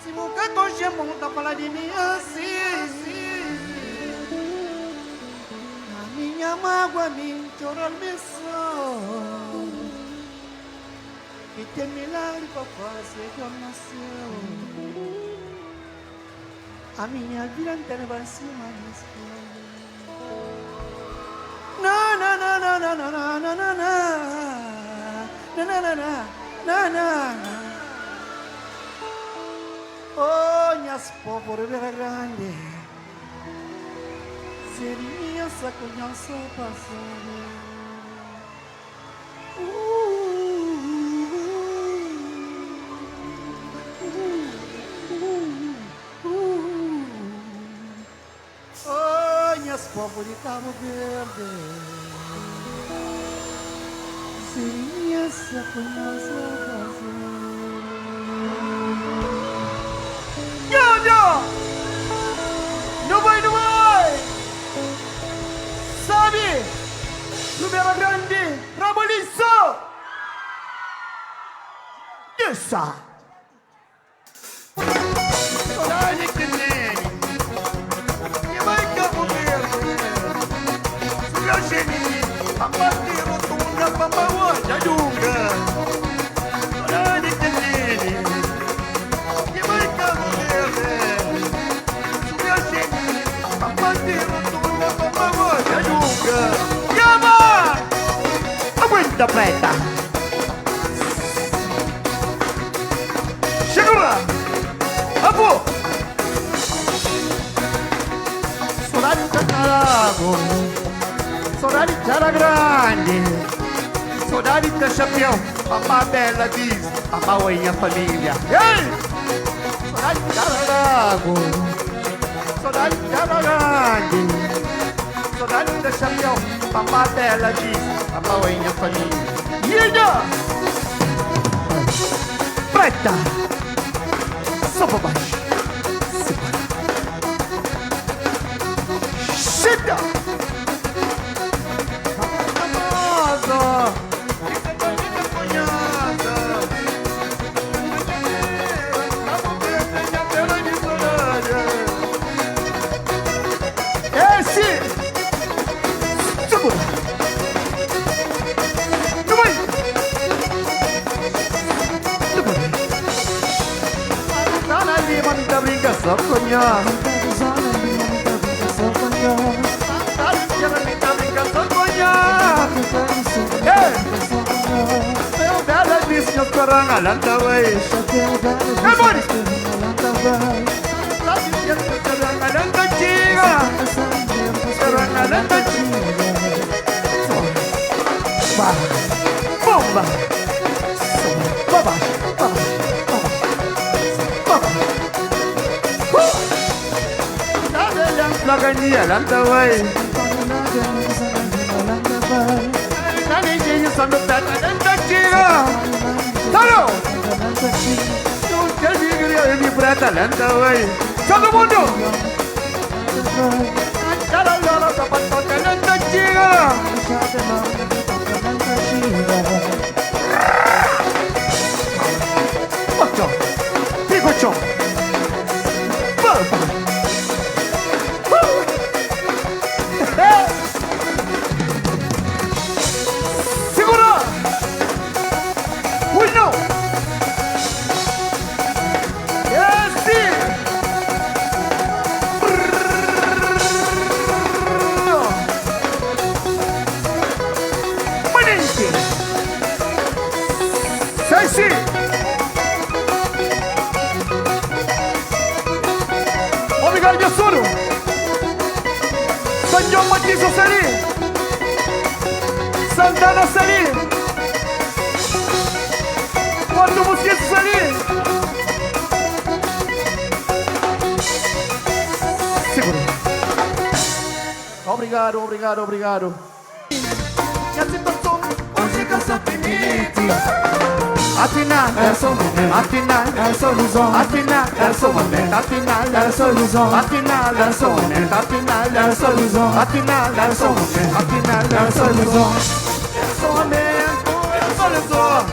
Se nunca hoje é bom tá falar de mim assim. A minha mágoa me chorou me sol. E tem milagre pra fazer que eu nasceu. A minha vida inteira vai ser uma escolha. Na na na na na na na na na na na na. Oh, minhas pobres grande, seria essa conheça passada. Oh, minhas pobres de Cabo Verde, seria essa conheça passada. Não vai, não vai! Sabe? Número grande, Ramoliço! Essa! Coragem que tem! E vai Cabo Verde! Se meu geninho, a partir do tunga, papaua, jajunga! Coragem que tem! E vai Cabo Verde! Yama! Aguenta preta! Segura! Abu! Saudade de Carago, saudade de Cara Grande, saudade de Chapéu, mamá bela diz, a mauinha família. Ei! Saudade de Carago, saudade de Cara Grande, saudade de Chapéu, mamá bela diz, a mauinha família. Ida! Preta! Só pra baixo. Chega! Amada! Fica bonita, cunhada! Vamos ver, tem a pena de soraya! Esse! Segura! Não vai! Tá na lima, muita brincação, cunhada! Meu bela disse que eu carangalanta, véi. É, Mori! Tá dizendo que eu carangalanta, tiga. Carangalanta, tiga. Bomba! Bomba! Tá velhando flagania, lanta, véi. Tá ninguém só no pé, tá tira. Tá não? Não quer dizer que preta lenta, véi. Todo mundo! Cara, olha, tá batendo lenta, tira. Picochão, picochão. Obrigado, meu soro. San John Batista Sali, Santana Sali, Porto Mosquito Sali. Segura. Obrigado, obrigado, obrigado. E a situação hoje cansa finite. Afinal, é só momento. Afinal, é solução. Afinal, é só momento. Afinal, é solução. Afinal, é só momento. Afinal, é solução. Afinal, é só momento. Afinal, é solução. Era só momento, era solução.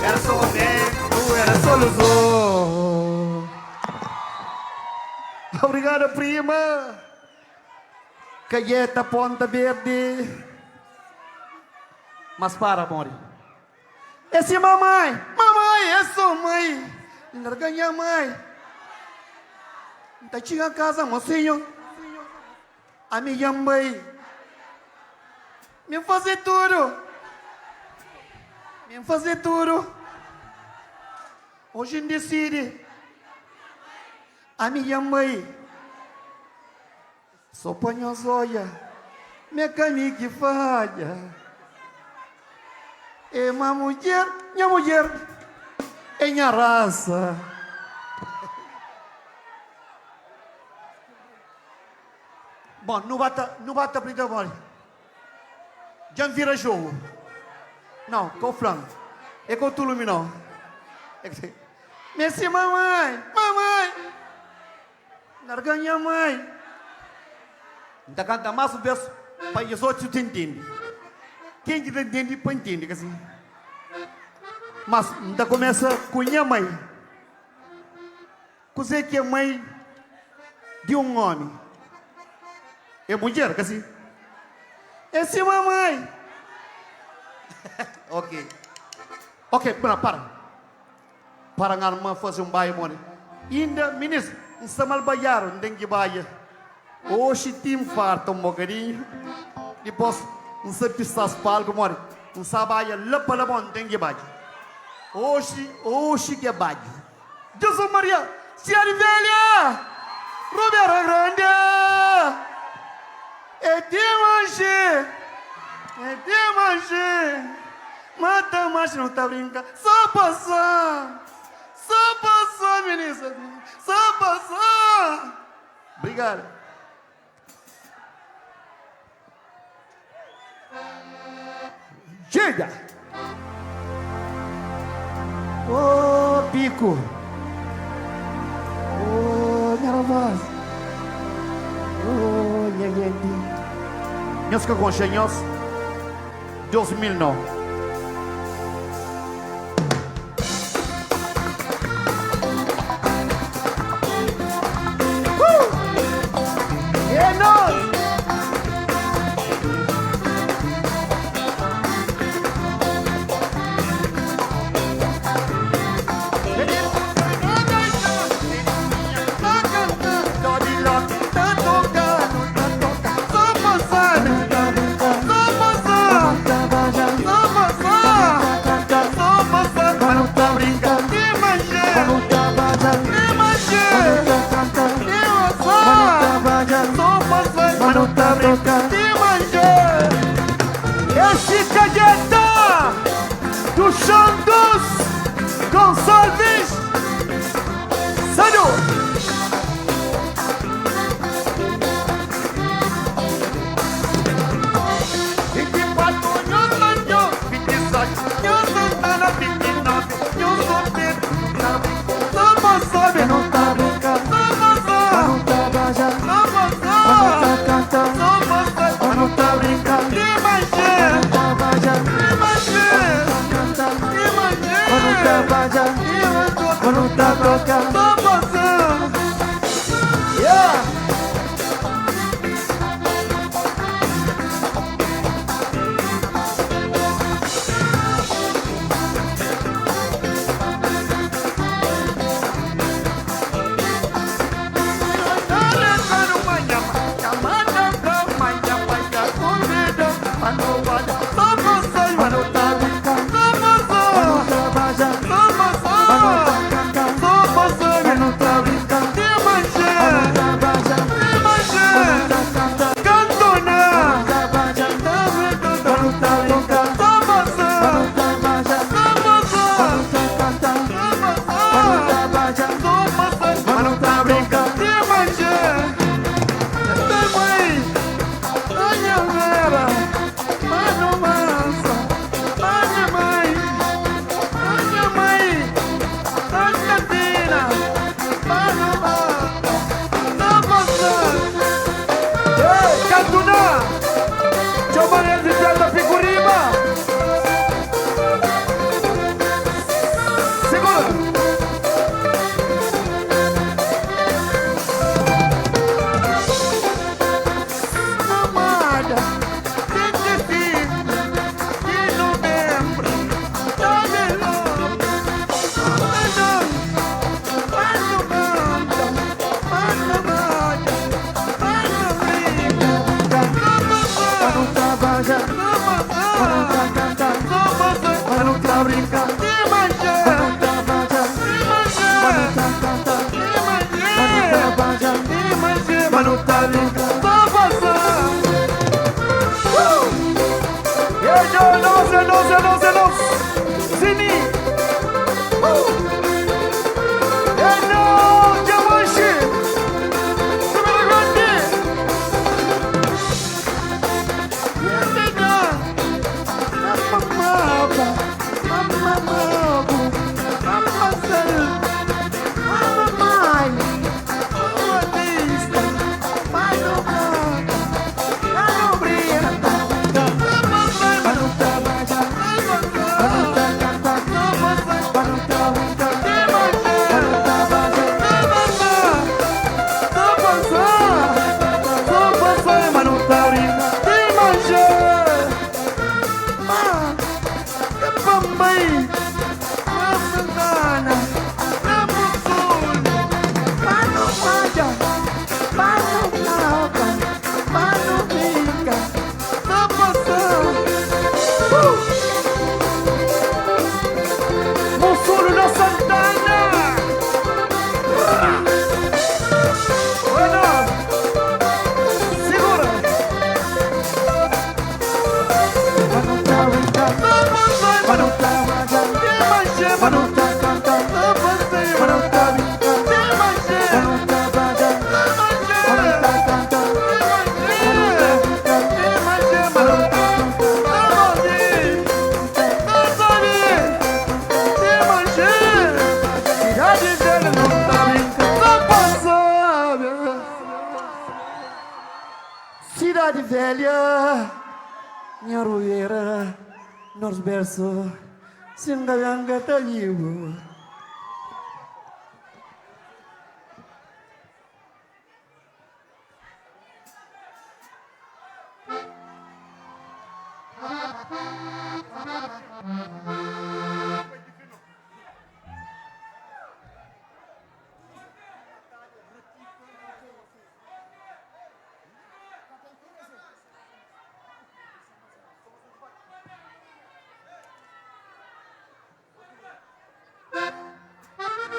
Era só momento, era solução. Obrigado, prima. Cayeta Ponta Verde. Mas para, amor. Esse é mamãe. Mamãe, é sua mãe. Não ganha mãe. Tá chegando a casa, mocinho. A minha mãe. Me fazer tudo. Me fazer tudo. Hoje decide. A minha mãe. Só põe as olhas. Minha caminho que falha. É uma mulher, minha mulher. É minha raça. Bom, não bata para amor. Já vira jogo. Não, com o flanco. É com o tulume, não. Messi, mamãe. Mamãe. Larga minha mãe. Ainda canta mais o berço para os outros te entendem. Quem te entende, para entender, assim. Mas ainda começa com minha mãe. Você que é mãe de um homem. É mulher, assim. Esse é mamãe. Ok. Ok, para. Para a irmã fazer um baile, mano. Ainda, ministro, não está mal baiaram, não tem que baia. Hoje tem farta um bocadinho. Depois, não se pisa as palcos, mano. Não sabe baia, lá para lá, não tem que baia. Hoje que é baia. Jesus Maria, Senhora Velha, Roberto Grande. É de manche. Mata mais, não tá brincando. Só passar, ministro. Só passar. Obrigado. Chega. Ô, Pico. Ô, minha voz. Ô, minha. Nós que conchegamos 2009. É nós! Esse cadeta do Xandos Gonçalves Sano. Quando tá tocando, tô passando. Yeah. cidade velha, minha rueira, nos berços, singalanga taliu.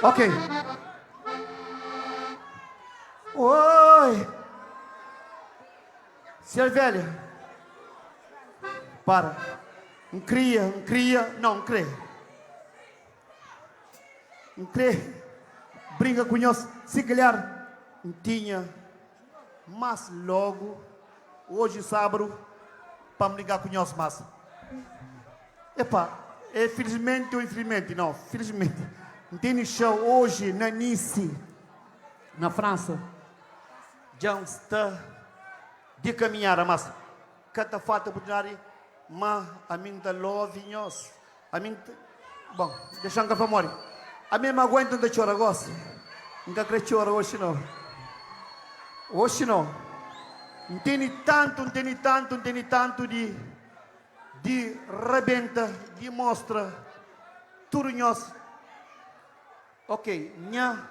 Ok. Oi. Senhor velha. Para. Não cria. Não, não crê. Não crê. Brinca com nós. Se calhar, não tinha. Mas logo, hoje sábado, para me ligar com nós, mas. Epá, é felizmente ou infelizmente? Não, felizmente. Tem show hoje na Nice, na França. Já está de caminhar, mas cada fato oportunidade, mas a mim da love nós, a mim, bom, deixando para morrer. A mim não aguenta de chorar gosto, nunca quero chorar hoje não. Não tem tanto de rebenta, de mostra, tudo nós. Ok, minha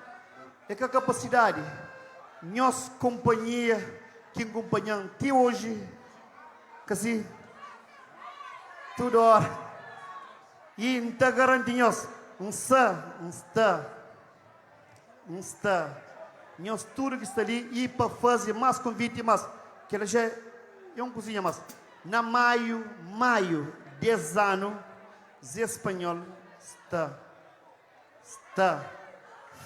é que a capacidade, nossa companhia, que acompanham que hoje, que assim, tudo hora, e não está garantindo não está, nós tudo que está ali, e para fazer mais convite, mas, que ela já é um cozinha, mas, na maio, 10 anos, os espanhol está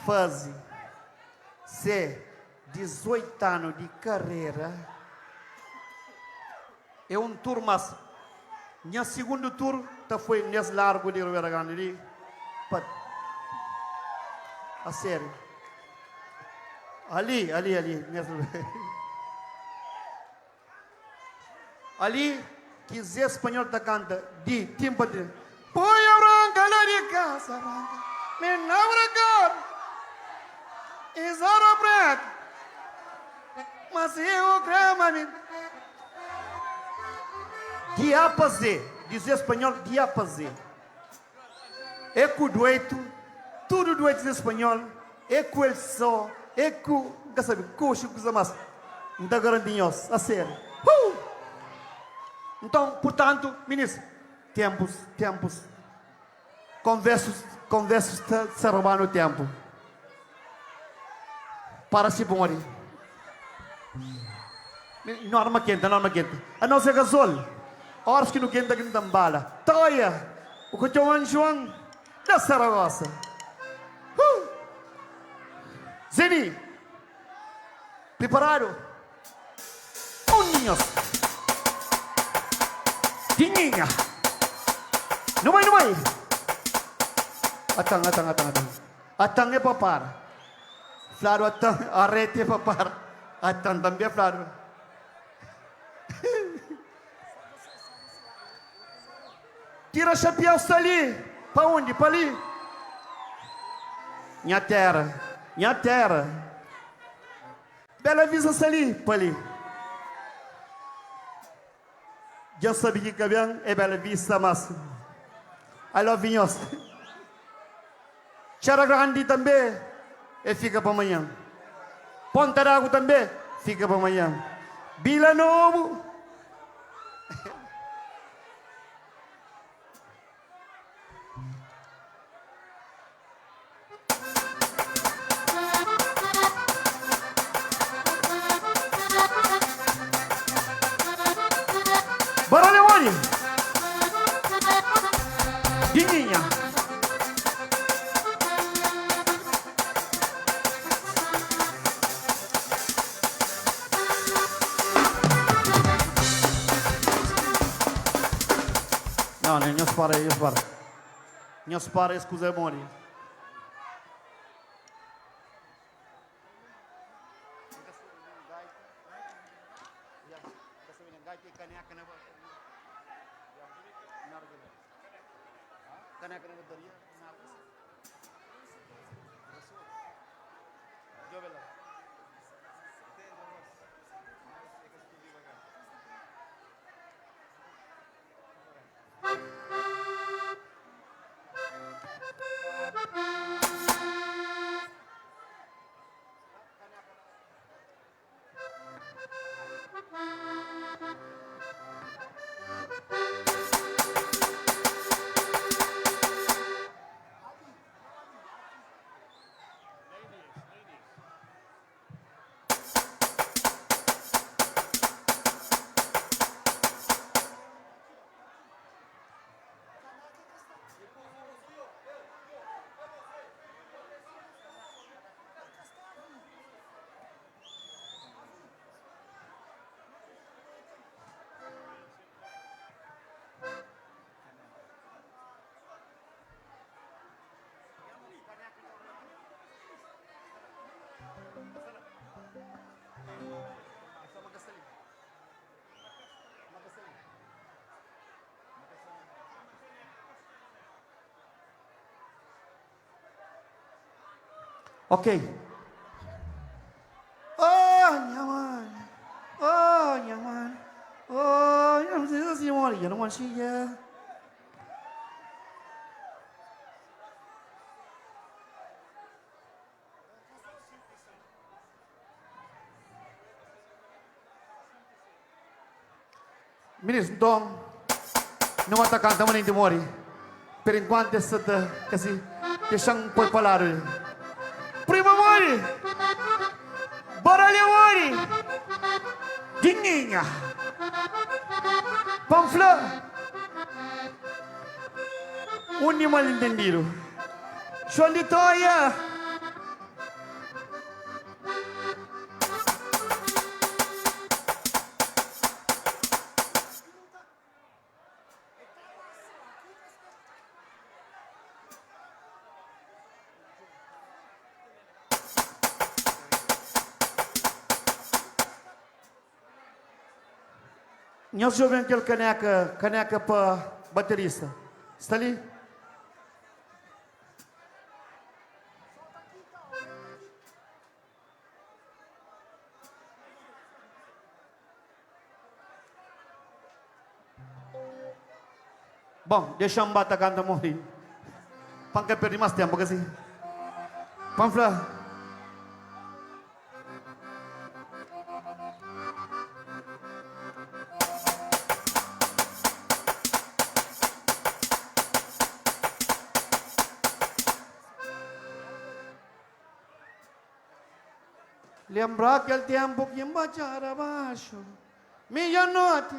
fazendo 18 anos de carreira. É um tour, mas minha segundo tour foi nesse largo de Ribeira Grande. A sério. Ali. Ali, que os espanhol está cantando de tempo de põe a branca lá de casa, branca. Me namorar, exora preto, mas eu cremo diapazé, diz espanhol diapazé. É com o dueto, tudo dueto em espanhol, é com ele só, é com, não sabe, coxa, coisa mais, não dá garantinhos, a sério. Então, portanto, ministro, tempos, conversos se roubando o tempo. Para se morrer. Norma quente. A não ser gasol. Horas que não quente que não bala. Toia. O que eu anjo da Saragossa. Zeni. Preparado? Ninhos. Dinhinha. Não vai. Atang. Atang é papar. Flaro atang, arrete é papar. Atang também é flaro. Tira chapéu está ali. Para onde? Para ali. Minha terra. Bela Vista está ali. Para ali. Já sabe que caminhão é Bela Vista, mas I love you. Chara Grande também, e fica para amanhã. Ponta d'Água também, fica para amanhã. Vila Novo. Bora, Leone! Dinhinha! Não, não para, scusa, amore. aqui, caneca na caneca na bateria. Ok. Oh, minha mãe. Oh, minha mãe. Oh, eu não sei se eu não want to hear. Ministro, então, não atacar também de morrer. Per enquanto essa assim, deixam por palavra. Prima mori, baralho mori, dinhinha, panfla, mal entendido, cholitoia. Nós jogamos aquele caneca para baterista. Está ali? Bom, deixamos bater canta morrer. Panca perdi mais tempo que assim. Panfla. Lembrar aquele tempo que embaixar abaixo, meia-noite.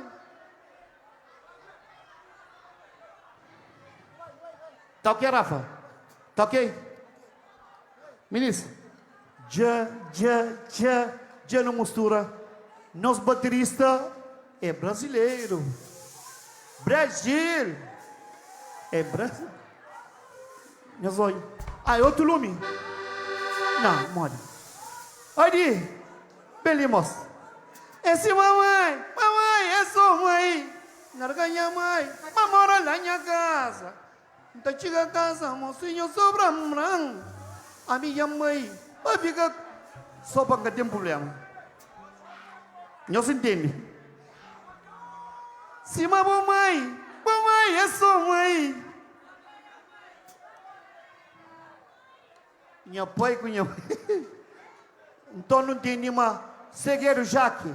Tá ok, Rafa? Tá ok? Ministro, já não mistura. Nosso baterista é brasileiro. Brasil. É Brasil. Nós olhamos. Ah, é outro lume? Não, mole. Olha, belimos. Esse mamãe, é sua mãe. Não ganha mãe, mora lá na casa. Então chega a casa, mocinho sobra um. A minha mãe vai ficar só para que tem problema. Não se entende? Se mamãe é sua mãe. Minha pai com minha mãe. Então não tem nenhuma segredo já aqui.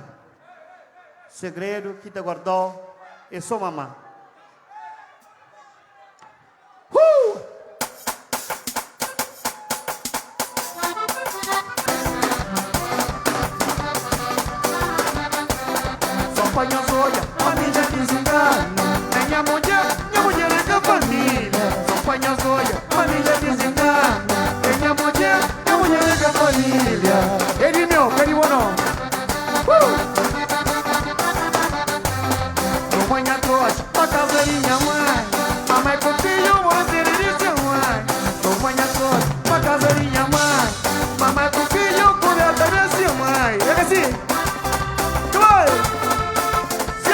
Segredo que te guardou é só mamãe. Só panha zoia, a minha desengano. Minha mulher é da família. Só panha zoia, a minha desengano. Minha mulher é da família. Ele meu, ele bueno. Não banha trouxa, a casa de minha mãe. A mãe com filho, vou ter de seu mãe. Não banha trouxa, a casa de minha mãe. Mamãe com filho, cuida da sua mãe. É assim. Vai! Se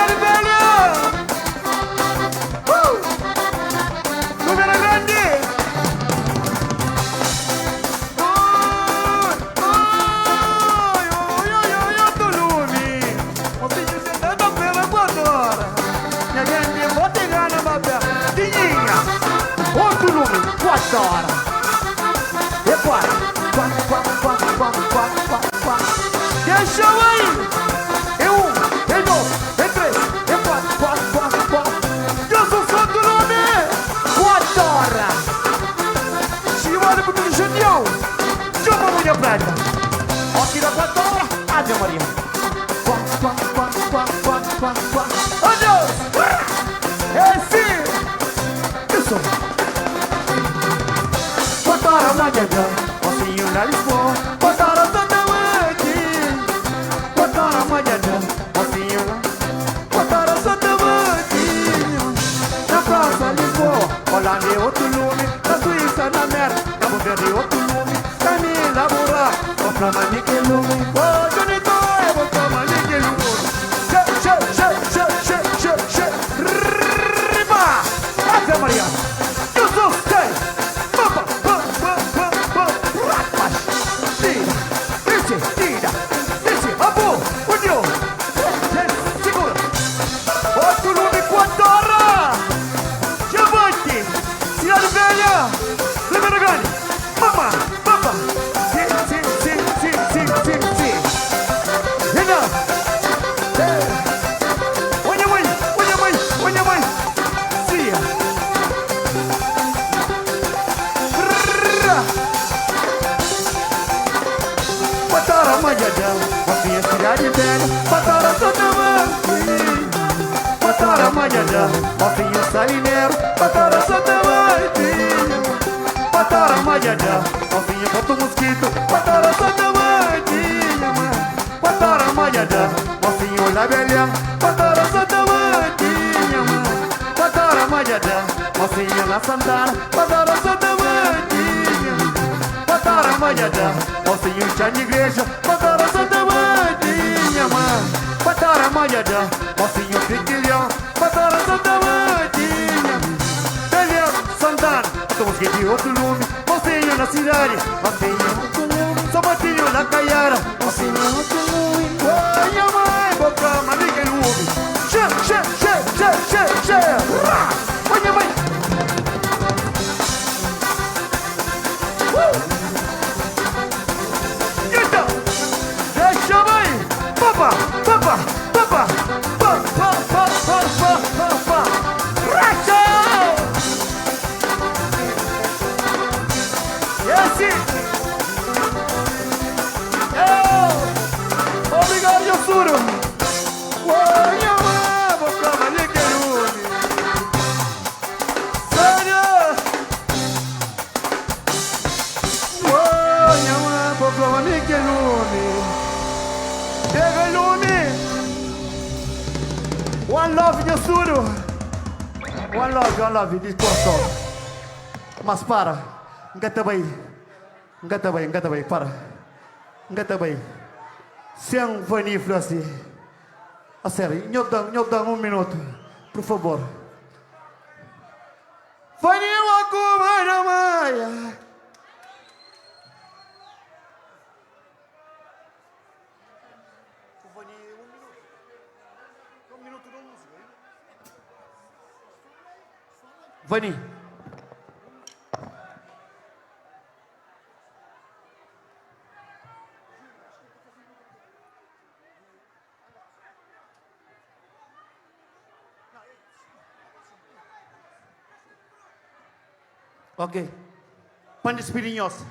Maria Preta. Aqui da Quatora, Ave Maria. Oh Deus! Esse! Isso! Quatora, Maria, Mocinho na Lisboa. Quatora, Santa Mãe. Quatora, Maria, Mocinho na Quatora, Santa Mãe. Na Praça Lisboa, Holanda é outro lume. Na Suíça, na merda, Cabo Verde é outro lume. Camila Burra, compra manique lume. Oh, Jonito, eu vou comprar manique lume. Riba! Ave Maria! Jesus, tem! Papa, rapaz! Tira! Abu! União! Segura! Outro lume com a torra! Diamante! Cidade Velha! Primeira grande! Papa! Sim! Renan! Olha mãe! Cia! Quatora, Manhadão, Mocinha Cidade Velha. Quatora, Santa Mãe. Quatora, Manhadão, Mocinha Salineiro. Quatora, Santa Mãe. Quatora, Manhadão, Mocinha Porto Mosquito. Quatora, Santa Mãe. Quatora, Manhadão, Mocinha Olha Belhão. Quatora, Santa Mãe. Quatora, Manhadão, Mocinha na Santana. Quatora, Santa Mãe. Quatora, Manhadão, Mocinho já na igreja. Quatora, Santa Mãe. Quatora, Manhadão, Mocinho Piquilhão. Quatora, Santa Mãe. Belhão, Santana, estamos que de outro lume. Mocinho na cidade, Mocinho outro lume. São Martinho na Caiara, Mocinho outro lume. Olha mãe, boca, manique lume. Che! Olha mãe! Então, deixa mãe! Papa! Racha! Esse! Obrigado, Yosuro! Olha mãe, boca, manique lume. One love, Yosuro. One love, de coração. Mas para, engata bem, para. Engata bem. Sem venir, assim. A sério, eu dou um minuto, por favor. Venham a comer a maia. Vani. Ok. Panis Pirinhos.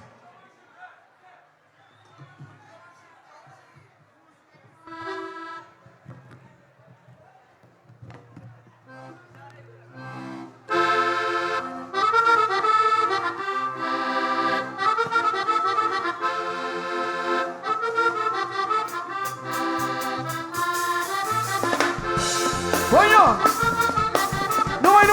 Coño! No hay!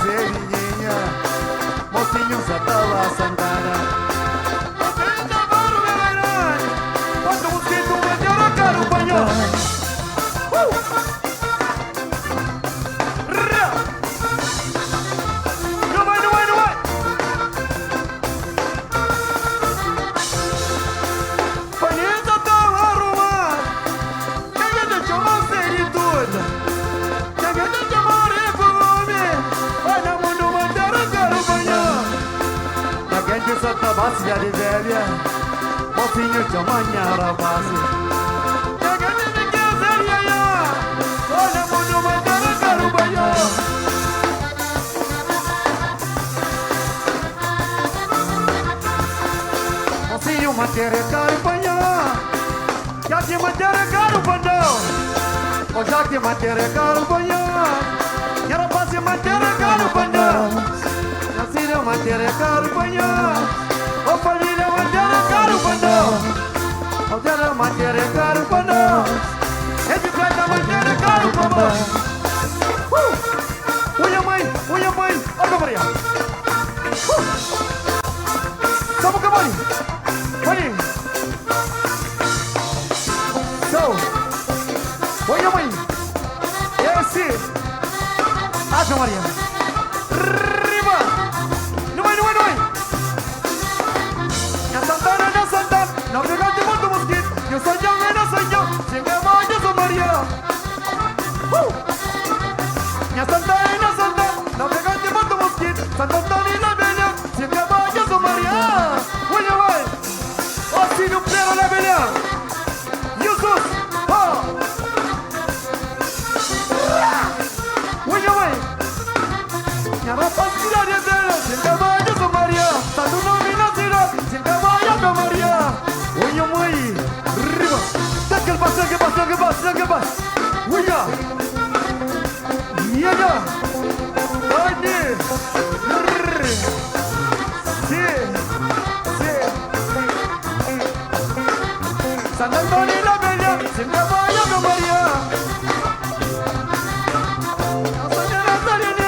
Zerinha, mocinho já tá lá Santana. Ainda varo meu bailão, quando o mosquito me deu na cara o banho. Não vai, não vai, não vai. Paneta tá arrumada, quem deixou uma série toda. Santa Básia de velha, mocinho de manhã base. Chegando de caseria, olha mundo mandando caro banho. Mocinho manter caro banho, já te manter caro banho. O já te manter caro banho, quero fazer manter caro banho. Nascido manter caro banho, o família manter caro banho, o dela manter caro banho, é de prata manter caro banho. Uia mãe, olha Maria. Vamos com Maria, Maria. So, uia mãe, esse, Ave Maria. Não pegante muito mosquito, eu sou eu, chega mais de São Maria. Minha Santa, não pegante muito mosquito, Santo Antônio e la Velha, chega mais de São Maria. Olha vai, ó filho Pedro la Velha, Jesus, olha vai, minha rapazada dela, chega mais de São Maria, Santo Nome na cidade, chega mais de São Maria. Uia mãe, riba, daquele passo, uia, iaga, ane, Santo Antônio e la Velha,